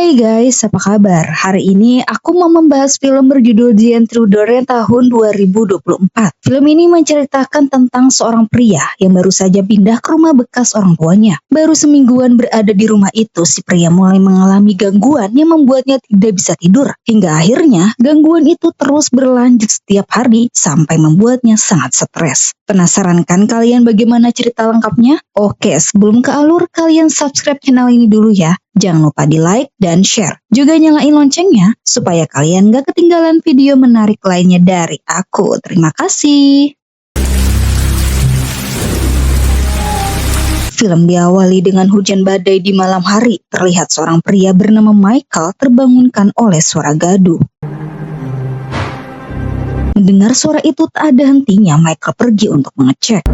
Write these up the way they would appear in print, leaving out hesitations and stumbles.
Hai guys, apa kabar? Hari ini aku mau membahas film berjudul The Intruder tahun 2024. Film ini menceritakan tentang seorang pria yang baru saja pindah ke rumah bekas orang tuanya. Baru semingguan berada di rumah itu, si pria mulai mengalami gangguan yang membuatnya tidak bisa tidur. Hingga akhirnya, gangguan itu terus berlanjut setiap hari sampai membuatnya sangat stres. Penasaran kan kalian bagaimana cerita lengkapnya? Oke, sebelum ke alur, kalian subscribe channel ini dulu ya. Jangan lupa di like dan share. Juga nyalain loncengnya supaya kalian gak ketinggalan video menarik lainnya dari aku. Terima kasih. Film diawali dengan hujan badai di malam hari. Terlihat seorang pria bernama Michael terbangunkan oleh suara gaduh. Mendengar suara itu tak ada hentinya, Michael pergi untuk mengecek.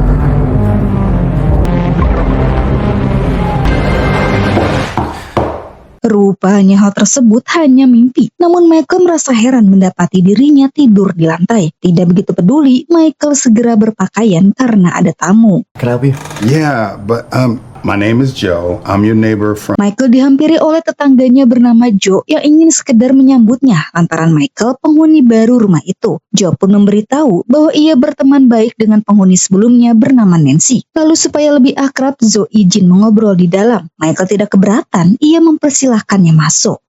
Rupanya hal tersebut hanya mimpi. Namun Michael merasa heran mendapati dirinya tidur di lantai. Tidak begitu peduli, Michael segera berpakaian karena ada tamu. Can I help you? Yeah, but my name is Joe. I'm your neighbor from... Michael dihampiri oleh tetangganya bernama Joe yang ingin sekedar menyambutnya lantaran Michael penghuni baru rumah itu. Joe pun memberitahu bahwa ia berteman baik dengan penghuni sebelumnya bernama Nancy. Lalu supaya lebih akrab, Joe izin mengobrol di dalam. Michael tidak keberatan, ia mempersilahkannya masuk.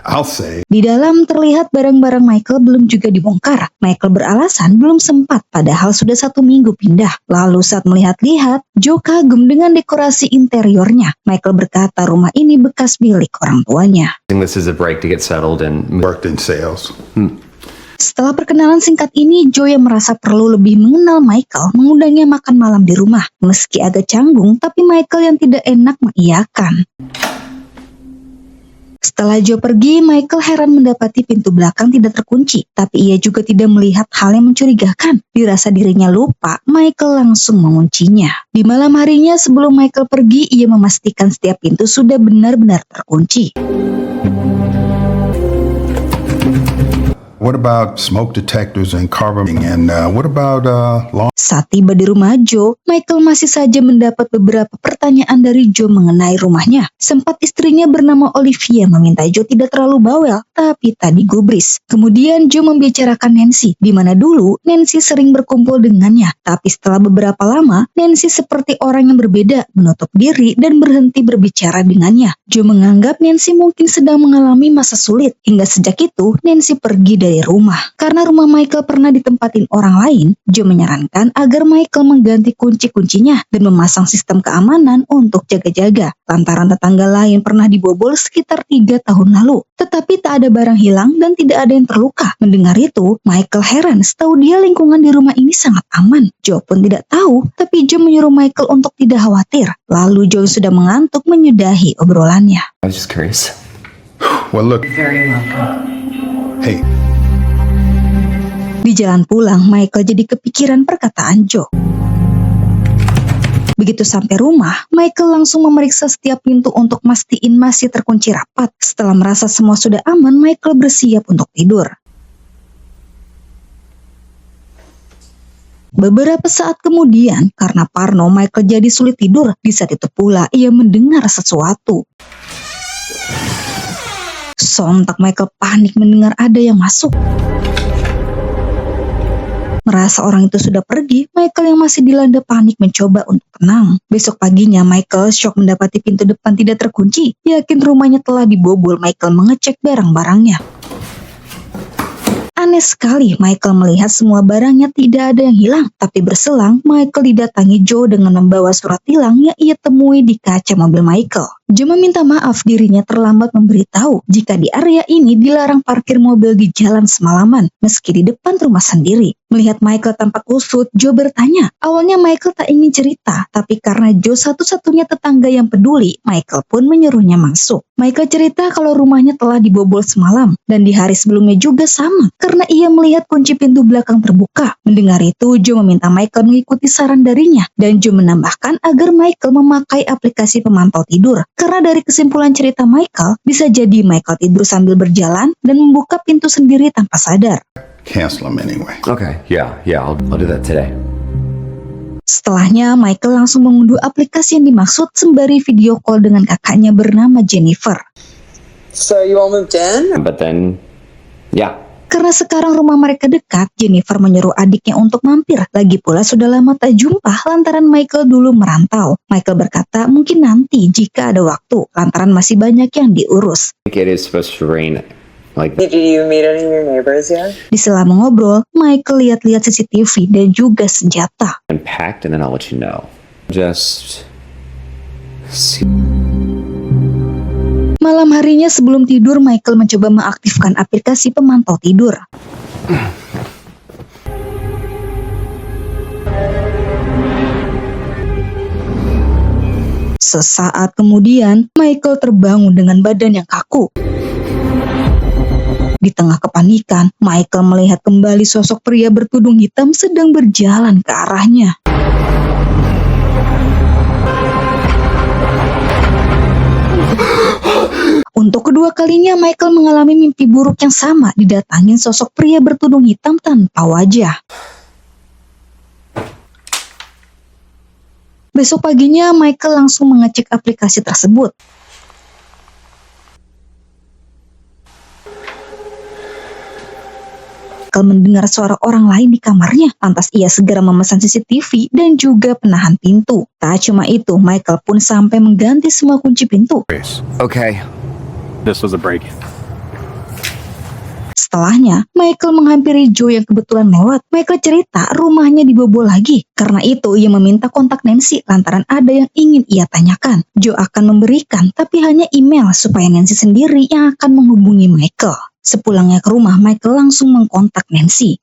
I'll say. Di dalam terlihat barang-barang Michael belum juga dibongkar. Michael beralasan belum sempat padahal sudah 1 minggu pindah. Lalu saat melihat-lihat, Joe kagum dengan dekorasi interiornya. Michael berkata rumah ini bekas milik orang tuanya. This is a break to get settled and Worked in sales. Setelah perkenalan singkat ini, Joe yang merasa perlu lebih mengenal Michael mengundangnya makan malam di rumah. Meski agak canggung, tapi Michael yang tidak enak mengiyakan. Setelah Joe pergi, Michael heran mendapati pintu belakang tidak terkunci. Tapi ia juga tidak melihat hal yang mencurigakan. Dirasa dirinya lupa, Michael langsung menguncinya. Di malam harinya sebelum Michael pergi, ia memastikan setiap pintu sudah benar-benar terkunci. What about smoke detectors and carbon? And what about law? Saat tiba di rumah Joe, Michael masih saja mendapat beberapa pertanyaan dari Joe mengenai rumahnya. Sempat istrinya bernama Olivia meminta Joe tidak terlalu bawel, tapi tak digubris. Kemudian Joe membicarakan Nancy, di mana dulu Nancy sering berkumpul dengannya. Tapi setelah beberapa lama, Nancy seperti orang yang berbeda, menutup diri dan berhenti berbicara dengannya. Joe menganggap Nancy mungkin sedang mengalami masa sulit. Hingga sejak itu, Nancy pergi dari rumah. Karena rumah Michael pernah ditempatin orang lain, Joe menyarankan agar Michael mengganti kunci-kuncinya dan memasang sistem keamanan untuk jaga-jaga. Lantaran tetangga lain pernah dibobol sekitar 3 tahun lalu. Tetapi tak ada barang hilang dan tidak ada yang terluka. Mendengar itu, Michael heran setahu dia lingkungan di rumah ini sangat aman. Joe pun tidak tahu, tapi Joe menyuruh Michael untuk tidak khawatir. Lalu Joe sudah mengantuk menyudahi obrolannya. I was just curious. Well, look. Very welcome. Hey, Di jalan pulang, Michael jadi kepikiran perkataan Joe. Begitu sampai rumah, Michael langsung memeriksa setiap pintu untuk mastiin masih terkunci rapat. Setelah merasa semua sudah aman, Michael bersiap untuk tidur. Beberapa saat kemudian, karena parno, Michael jadi sulit tidur. Di saat itu pula, ia mendengar sesuatu. Sontak Michael panik mendengar ada yang masuk. Merasa orang itu sudah pergi, Michael yang masih dilanda panik mencoba untuk tenang. Besok paginya, Michael syok mendapati pintu depan tidak terkunci. Yakin rumahnya telah dibobol, Michael mengecek barang-barangnya. Aneh sekali, Michael melihat semua barangnya tidak ada yang hilang. Tapi berselang, Michael didatangi Joe dengan membawa surat tilang yang ia temui di kaca mobil Michael. Joe meminta maaf dirinya terlambat memberitahu jika di area ini dilarang parkir mobil di jalan semalaman, meski di depan rumah sendiri. Melihat Michael tampak kusut, Joe bertanya. Awalnya Michael tak ingin cerita, tapi karena Joe satu-satunya tetangga yang peduli, Michael pun menyuruhnya masuk. Michael cerita kalau rumahnya telah dibobol semalam, dan di hari sebelumnya juga sama, karena ia melihat kunci pintu belakang terbuka. Mendengar itu, Joe meminta Michael mengikuti saran darinya, dan Joe menambahkan agar Michael memakai aplikasi pemantau tidur. Karena dari kesimpulan cerita Michael, bisa jadi Michael tidur sambil berjalan dan membuka pintu sendiri tanpa sadar. cancel them anyway. Okay, yeah, I'll do that today. Setelahnya, Michael langsung mengunduh aplikasi yang dimaksud sembari video call dengan kakaknya bernama Jennifer. So you all moved in? But then, yeah. Karena sekarang rumah mereka dekat, Jennifer menyuruh adiknya untuk mampir. Lagi pula sudah lama tak jumpa lantaran Michael dulu merantau. Michael berkata mungkin nanti jika ada waktu, lantaran masih banyak yang diurus. I think it is supposed to rain. Like, Did you meet any of your neighbors yet? Di sela mengobrol, Michael lihat-lihat CCTV dan juga senjata. and packed, and then I'll let you know. Just see. Malam harinya sebelum tidur, Michael mencoba mengaktifkan aplikasi pemantau tidur. Sesaat kemudian, Michael terbangun dengan badan yang kaku. Di tengah kepanikan, Michael melihat kembali sosok pria bertudung hitam sedang berjalan ke arahnya. Untuk kedua kalinya, Michael mengalami mimpi buruk yang sama, didatangin sosok pria bertudung hitam tanpa wajah. Besok paginya, Michael langsung mengecek aplikasi tersebut. Michael mendengar suara orang lain di kamarnya, lantas ia segera memesan CCTV dan juga penahan pintu. Tak cuma itu, Michael pun sampai mengganti semua kunci pintu. Okay. This was a break-in. Setelahnya, Michael menghampiri Joe yang kebetulan lewat. Michael cerita rumahnya dibobol lagi. Karena itu, ia meminta kontak Nancy lantaran ada yang ingin ia tanyakan. Joe akan memberikan, tapi hanya email supaya Nancy sendiri yang akan menghubungi Michael. Sepulangnya ke rumah, Michael langsung mengkontak Nancy.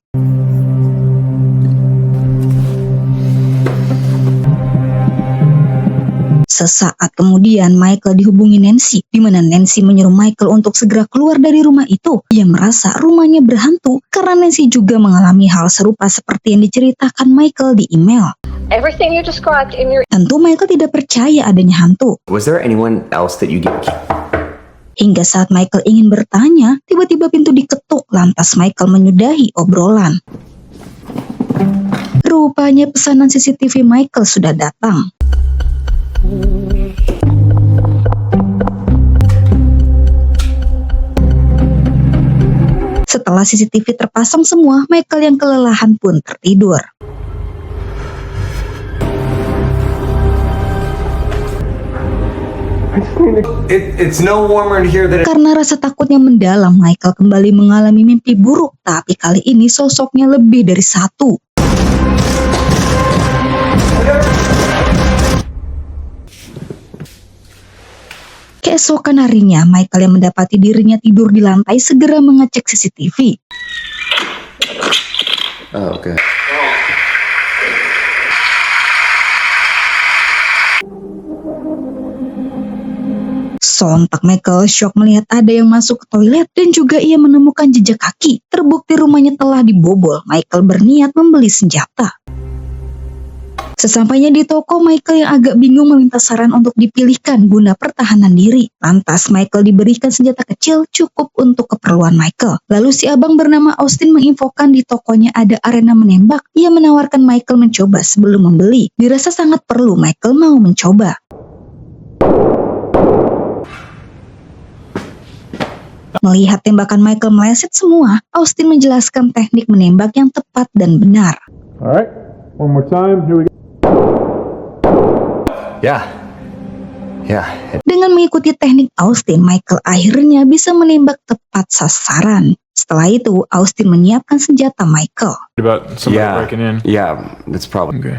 Sesaat kemudian Michael dihubungi Nancy, di mana Nancy menyuruh Michael untuk segera keluar dari rumah itu. Ia merasa rumahnya berhantu karena Nancy juga mengalami hal serupa seperti yang diceritakan Michael di email. Everything you described in your Tentu Michael tidak percaya adanya hantu. Was there anyone else that you get? Hingga saat Michael ingin bertanya, tiba-tiba pintu diketuk, lantas Michael menyudahi obrolan. Rupanya pesanan CCTV Michael sudah datang. Setelah CCTV terpasang semua, Michael yang kelelahan pun tertidur. It's no warmer in here than Karena rasa takutnya mendalam, Michael kembali mengalami mimpi buruk, tapi kali ini sosoknya lebih dari satu. Keesokan harinya, Michael yang mendapati dirinya tidur di lantai segera mengecek CCTV. Oh, okay. Sontak Michael syok melihat ada yang masuk ke toilet dan juga ia menemukan jejak kaki. Terbukti rumahnya telah dibobol. Michael berniat membeli senjata. Sesampainya di toko, Michael yang agak bingung meminta saran untuk dipilihkan guna pertahanan diri. Lantas Michael diberikan senjata kecil cukup untuk keperluan Michael. Lalu si abang bernama Austin menginfokan di tokonya ada arena menembak. Ia menawarkan Michael mencoba sebelum membeli. Dirasa sangat perlu, Michael mau mencoba. Melihat tembakan Michael meleset semua, Austin menjelaskan teknik menembak yang tepat dan benar. All right, one more time. Here we go. Yeah. Dengan mengikuti teknik Austin, Michael akhirnya bisa menembak tepat sasaran. Setelah itu, Austin menyiapkan senjata Michael. About somebody Yeah. breaking in. Yeah. That's probably. Okay.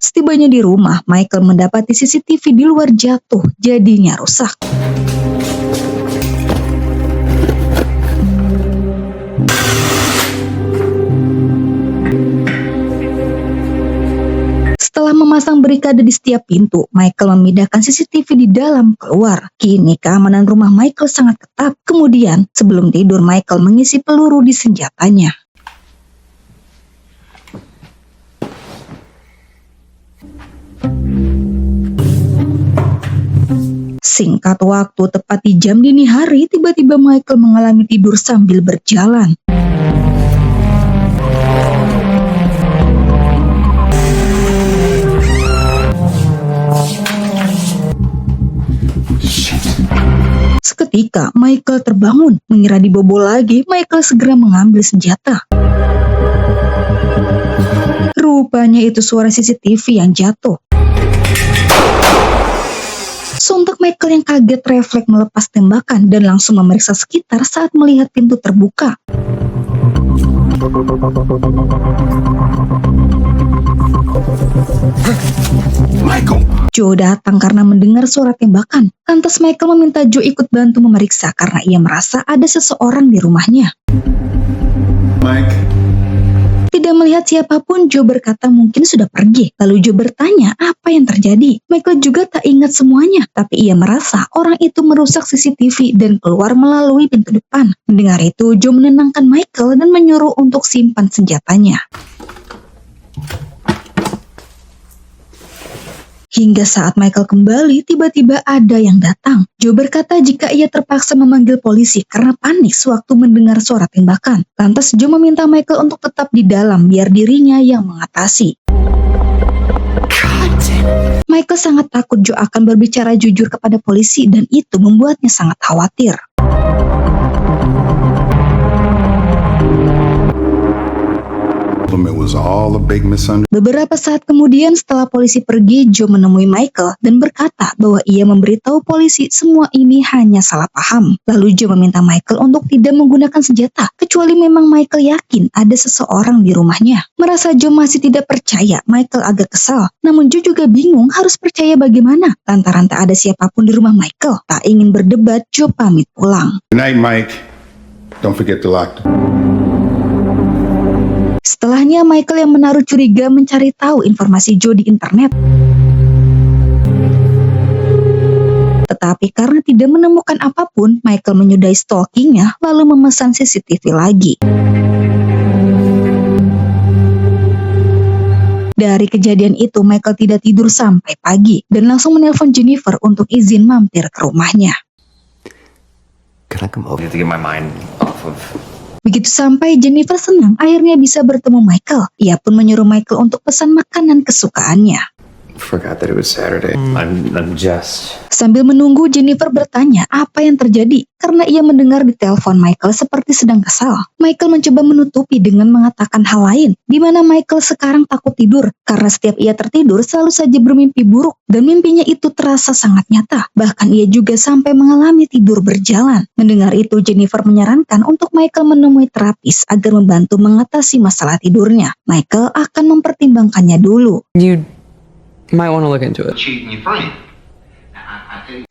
Setibanya di rumah, Michael mendapati CCTV di luar jatuh, jadinya rusak. Setelah memasang barikade di setiap pintu, Michael memindahkan CCTV di dalam keluar. Kini keamanan rumah Michael sangat ketat. Kemudian, sebelum tidur, Michael mengisi peluru di senjatanya. Singkat waktu, tepat di jam dini hari, tiba-tiba Michael mengalami tidur sambil berjalan. Ketika Michael terbangun, mengira dibobol lagi, Michael segera mengambil senjata. Rupanya itu suara CCTV yang jatuh. Sontak Michael yang kaget refleks melepas tembakan dan langsung memeriksa sekitar saat melihat pintu terbuka. Michael! Joe datang karena mendengar suara tembakan. Lantas Michael meminta Joe ikut bantu memeriksa karena ia merasa ada seseorang di rumahnya. Mike? Tidak melihat siapapun, Joe berkata mungkin sudah pergi. Lalu Joe bertanya apa yang terjadi. Michael juga tak ingat semuanya, tapi ia merasa orang itu merusak CCTV dan keluar melalui pintu depan. Mendengar itu, Joe menenangkan Michael dan menyuruh untuk simpan senjatanya. Hingga saat Michael kembali, tiba-tiba ada yang datang. Joe berkata jika ia terpaksa memanggil polisi karena panik sewaktu mendengar suara tembakan. Lantas Joe meminta Michael untuk tetap di dalam biar dirinya yang mengatasi. Michael sangat takut Joe akan berbicara jujur kepada polisi dan itu membuatnya sangat khawatir. It was all a big misunderstanding. Beberapa saat kemudian setelah polisi pergi, Joe menemui Michael dan berkata bahwa ia memberitahu polisi semua ini hanya salah paham. Lalu Joe meminta Michael untuk tidak menggunakan senjata, kecuali memang Michael yakin ada seseorang di rumahnya. Merasa Joe masih tidak percaya, Michael agak kesal. Namun Joe juga bingung harus percaya bagaimana, lantaran tak ada siapapun di rumah Michael. Tak ingin berdebat, Joe pamit pulang. Good night, Mike. Don't forget to lock the... Setelahnya, Michael yang menaruh curiga mencari tahu informasi Joe di internet. Tetapi karena tidak menemukan apapun, Michael menyudahi stalkingnya lalu memesan CCTV lagi. Dari kejadian itu, Michael tidak tidur sampai pagi dan langsung menelpon Jennifer untuk izin mampir ke rumahnya. Can I come over to get my mind off of... Begitu sampai, Jennifer senang akhirnya bisa bertemu Michael. Ia pun menyuruh Michael untuk pesan makanan kesukaannya. Forgot that it was Saturday. I'm just... Sambil menunggu, Jennifer bertanya apa yang terjadi karena ia mendengar di telepon Michael seperti sedang kesal. Michael mencoba menutupi dengan mengatakan hal lain, di mana Michael sekarang takut tidur karena setiap ia tertidur selalu saja bermimpi buruk dan mimpinya itu terasa sangat nyata. Bahkan ia juga sampai mengalami tidur berjalan. Mendengar itu, Jennifer menyarankan untuk Michael menemui terapis agar membantu mengatasi masalah tidurnya. Michael akan mempertimbangkannya dulu. You might want to look into it.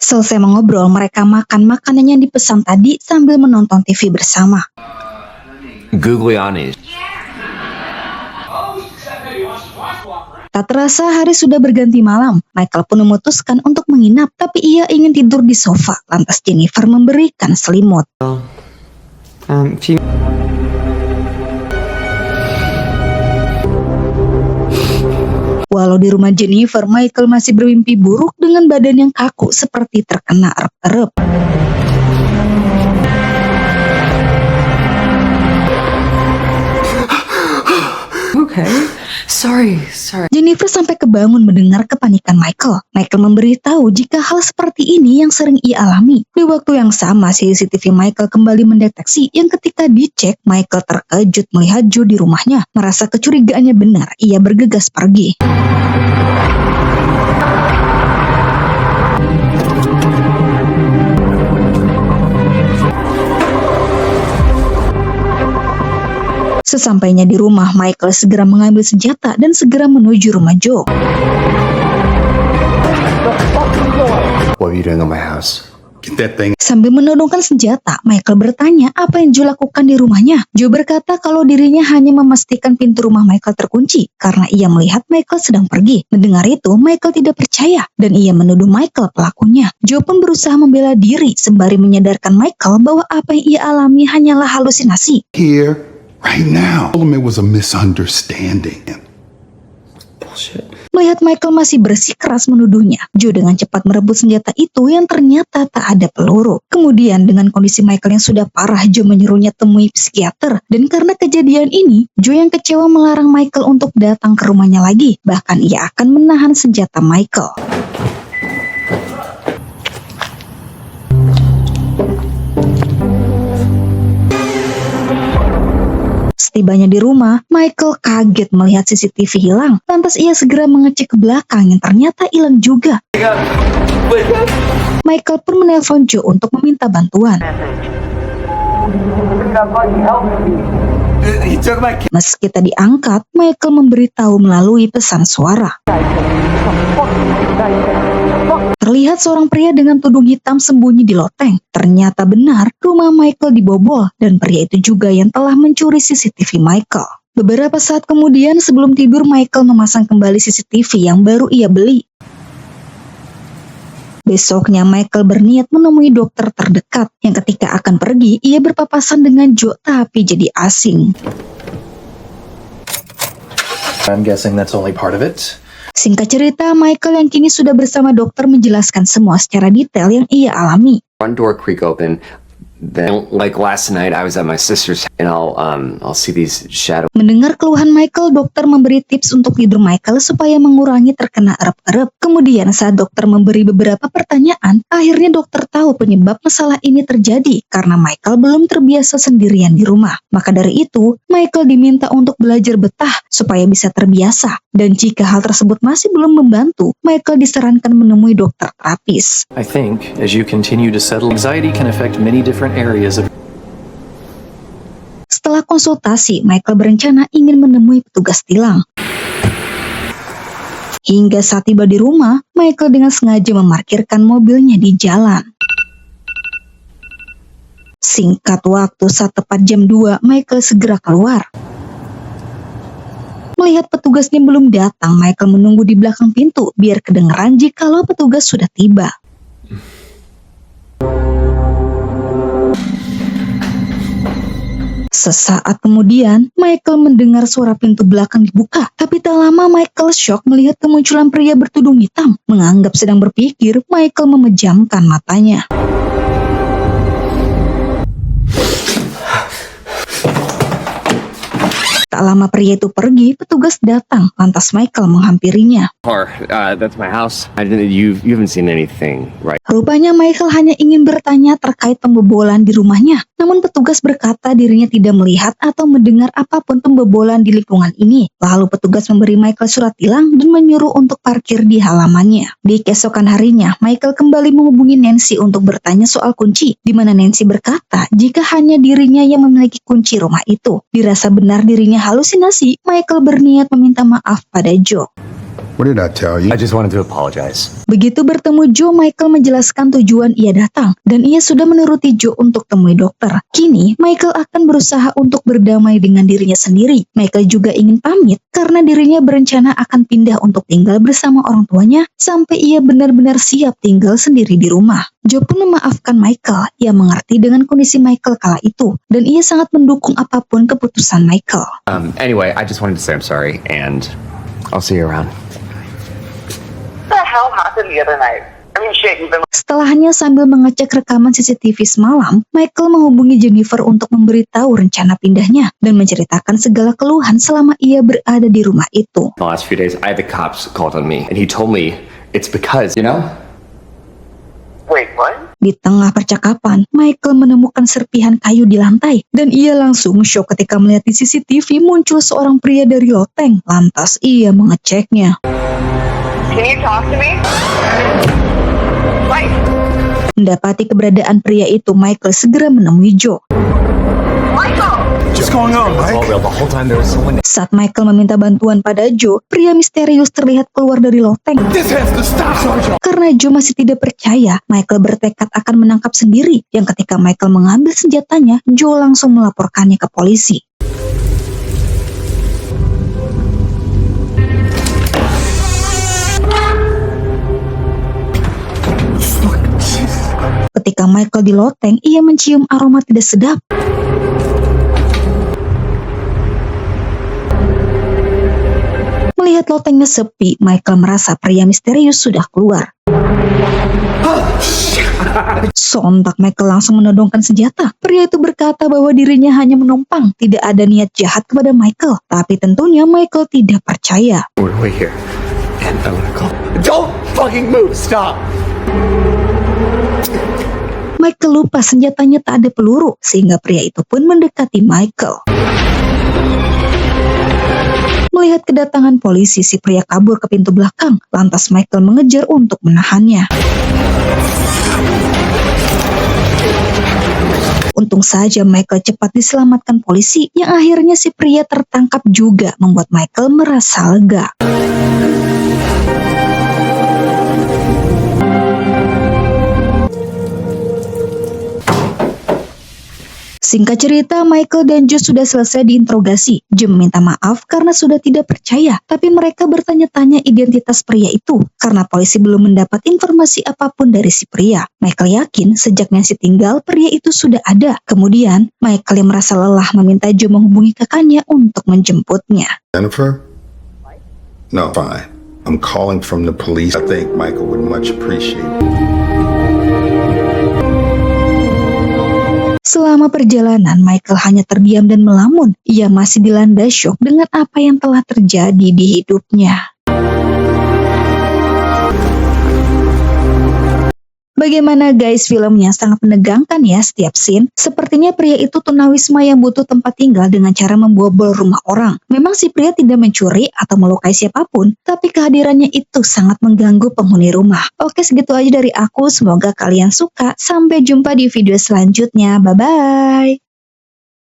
Selesai mengobrol, mereka makan makanan yang dipesan tadi sambil menonton TV bersama. Gugliani. Tak terasa hari sudah berganti malam. Michael pun memutuskan untuk menginap, tapi ia ingin tidur di sofa. Lantas Jennifer memberikan selimut. Walau di rumah Jennifer, Michael masih bermimpi buruk dengan badan yang kaku seperti terkena erep-erep. Okay. Sorry. Jennifer sampai kebangun mendengar kepanikan Michael. Michael memberitahu jika hal seperti ini yang sering ia alami. Di waktu yang sama, CCTV Michael kembali mendeteksi yang ketika dicek, Michael terkejut melihat Joe di rumahnya. Merasa kecurigaannya benar, ia bergegas pergi. Sesampainya di rumah, Michael segera mengambil senjata dan segera menuju rumah Joe. What are you doing at my house? Get that thing. Sambil menodongkan senjata, Michael bertanya apa yang Joe lakukan di rumahnya. Joe berkata kalau dirinya hanya memastikan pintu rumah Michael terkunci karena ia melihat Michael sedang pergi. Mendengar itu, Michael tidak percaya dan ia menuduh Michael pelakunya. Joe pun berusaha membela diri sembari menyadarkan Michael bahwa apa yang ia alami hanyalah halusinasi. Here, right now. Told him it was a misunderstanding. Bullshit. Melihat Michael masih bersikeras menuduhnya, Joe dengan cepat merebut senjata itu yang ternyata tak ada peluru. Kemudian dengan kondisi Michael yang sudah parah, Joe menyuruhnya temui psikiater. Dan karena kejadian ini, Joe yang kecewa melarang Michael untuk datang ke rumahnya lagi. Bahkan ia akan menahan senjata Michael. Setibanya di rumah, Michael kaget melihat CCTV hilang. Lantas ia segera mengecek ke belakang yang ternyata hilang juga. Michael pun menelpon Joe untuk meminta bantuan. Meski tak diangkat, Michael memberitahu melalui pesan suara. Terlihat seorang pria dengan tudung hitam sembunyi di loteng. Ternyata benar, rumah Michael dibobol dan pria itu juga yang telah mencuri CCTV Michael. Beberapa saat kemudian sebelum tidur, Michael memasang kembali CCTV yang baru ia beli. Besoknya Michael berniat menemui dokter terdekat yang ketika akan pergi, ia berpapasan dengan Joe tapi jadi asing. I'm guessing that's only part of it. Singkat cerita, Michael yang kini sudah bersama dokter menjelaskan semua secara detail yang ia alami. Front door creak open. Then, like last night, I was at my sister's, and I'll see these shadows. Mendengar keluhan Michael, dokter memberi tips untuk tidur Michael supaya mengurangi terkena erep-erep. Kemudian saat dokter memberi beberapa pertanyaan, akhirnya dokter tahu penyebab masalah ini terjadi karena Michael belum terbiasa sendirian di rumah. Maka dari itu, Michael diminta untuk belajar betah supaya bisa terbiasa. Dan jika hal tersebut masih belum membantu, Michael disarankan menemui dokter terapis. I think as you continue to settle, anxiety can affect many different areas of. Setelah konsultasi, Michael berencana ingin menemui petugas tilang. Hingga saat tiba di rumah, Michael dengan sengaja memarkirkan mobilnya di jalan. Singkat waktu, saat tepat jam 2, Michael segera keluar. Melihat petugasnya belum datang, Michael menunggu di belakang pintu biar kedengeran jikalau petugas sudah tiba. Sesaat kemudian, Michael mendengar suara pintu belakang dibuka. Tapi tak lama Michael shock melihat kemunculan pria bertudung hitam. Menganggap sedang berpikir, Michael memejamkan matanya. Tak lama pria itu pergi, petugas datang, lantas Michael menghampirinya. That's my house. You haven't seen anything, right? Rupanya Michael hanya ingin bertanya terkait pembobolan di rumahnya. Namun petugas berkata dirinya tidak melihat atau mendengar apapun pembobolan di lingkungan ini. Lalu petugas memberi Michael surat tilang dan menyuruh untuk parkir di halamannya. Di keesokan harinya, Michael kembali menghubungi Nancy untuk bertanya soal kunci, di mana Nancy berkata jika hanya dirinya yang memiliki kunci rumah itu. Dirasa benar dirinya halusinasi, Michael berniat meminta maaf pada Joe. What did I tell you? I just wanted to apologize. Begitu bertemu Joe, Michael menjelaskan tujuan ia datang dan ia sudah menuruti Joe untuk temui dokter. Kini, Michael akan berusaha untuk berdamai dengan dirinya sendiri. Michael juga ingin pamit karena dirinya berencana akan pindah untuk tinggal bersama orang tuanya sampai ia benar-benar siap tinggal sendiri di rumah. Joe pun memaafkan Michael. Ia mengerti dengan kondisi Michael kala itu dan ia sangat mendukung apapun keputusan Michael. Anyway, I just wanted to say I'm sorry, and I'll see you around. What the hell happened the other night? I mean, shit, you've been. Setelahnya sambil mengecek rekaman CCTV semalam, Michael menghubungi Jennifer untuk memberitahu rencana pindahnya dan menceritakan segala keluhan selama ia berada di rumah itu. The last few days, I had the cops called on me, and he told me it's because, you know? Wait, what? Di tengah percakapan, Michael menemukan serpihan kayu di lantai dan ia langsung syok ketika melihat di CCTV muncul seorang pria dari loteng. Lantas ia mengeceknya. Can you talk to me? Wait. Mendapati keberadaan pria itu, Michael segera menemui Joe. Michael! What's going on, All Mike? real. The whole time there was someone. Saat Michael meminta bantuan pada Joe, pria misterius terlihat keluar dari loteng. This has to stop, Sergeant. Karena Joe masih tidak percaya, Michael bertekad akan menangkap sendiri. Yang ketika Michael mengambil senjatanya, Joe langsung melaporkannya ke polisi. Ketika Michael di loteng, ia mencium aroma tidak sedap. Melihat lotengnya sepi, Michael merasa pria misterius sudah keluar. Sontak Michael langsung menodongkan senjata. Pria itu berkata bahwa dirinya hanya menumpang, tidak ada niat jahat kepada Michael. Tapi tentunya Michael tidak percaya. We're way here, and I want to call. Don't fucking move! Stop! Michael lupa senjatanya tak ada peluru, sehingga pria itu pun mendekati Michael. Melihat kedatangan polisi, si pria kabur ke pintu belakang. Lantas Michael mengejar untuk menahannya. Untung saja Michael cepat diselamatkan polisi, yang akhirnya si pria tertangkap juga, membuat Michael merasa lega. Singkat cerita, Michael dan Joe sudah selesai diinterogasi. Joe meminta maaf karena sudah tidak percaya, tapi mereka bertanya-tanya identitas pria itu karena polisi belum mendapat informasi apapun dari si pria. Michael yakin sejak Nancy tinggal, pria itu sudah ada. Kemudian, Michael yang merasa lelah meminta Joe menghubungi kakaknya untuk menjemputnya. Jennifer? No, fine. I'm calling from the police. I think Michael would much appreciate it. Selama perjalanan, Michael hanya terdiam dan melamun. Ia masih dilanda syok dengan apa yang telah terjadi di hidupnya. Bagaimana guys, filmnya sangat menegangkan ya setiap scene. Sepertinya pria itu tunawisma yang butuh tempat tinggal dengan cara membobol rumah orang. Memang si pria tidak mencuri atau melukai siapapun, tapi kehadirannya itu sangat mengganggu penghuni rumah. Oke, segitu aja dari aku. Semoga kalian suka. Sampai jumpa di video selanjutnya. Bye-bye.